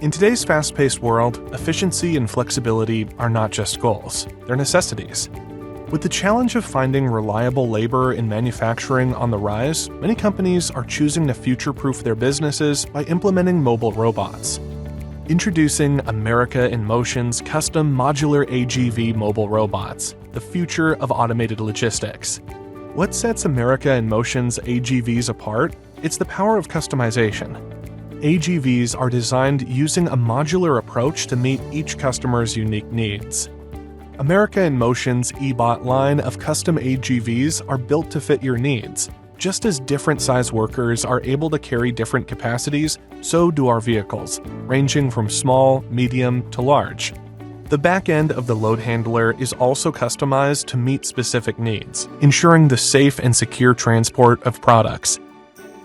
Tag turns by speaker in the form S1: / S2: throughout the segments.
S1: In today's fast-paced world, efficiency and flexibility are not just goals, they're necessities. With the challenge of finding reliable labor in manufacturing on the rise, many companies are choosing to future-proof their businesses by implementing mobile robots. Introducing America in Motion's custom modular AGV mobile robots, the future of automated logistics. What sets America in Motion's AGVs apart? It's the power of customization. AGVs are designed using a modular approach to meet each customer's unique needs. America in Motion's eBOT line of custom AGVs are built to fit your needs. Just as different size workers are able to carry different capacities, so do our vehicles, ranging from small, medium, to large. The back end of the load handler is also customized to meet specific needs, ensuring the safe and secure transport of products.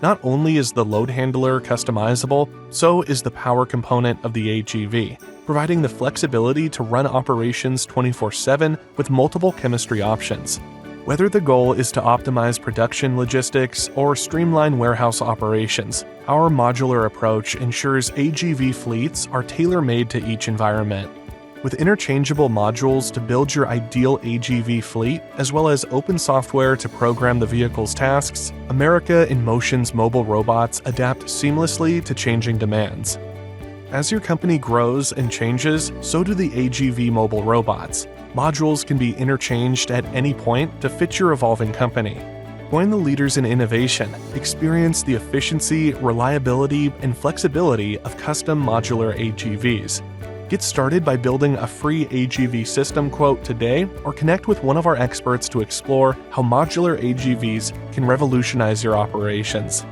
S1: Not only is the load handler customizable, so is the power component of the AGV, providing the flexibility to run operations 24/7 with multiple chemistry options. Whether the goal is to optimize production logistics or streamline warehouse operations, our modular approach ensures AGV fleets are tailor-made to each environment. With interchangeable modules to build your ideal AGV fleet, as well as open software to program the vehicle's tasks, America in Motion's mobile robots adapt seamlessly to changing demands. As your company grows and changes, so do the AGV mobile robots. Modules can be interchanged at any point to fit your evolving company. Join the leaders in innovation. Experience the efficiency, reliability, and flexibility of custom modular AGVs. Get started by building a free AGV system quote today, or connect with one of our experts to explore how modular AGVs can revolutionize your operations.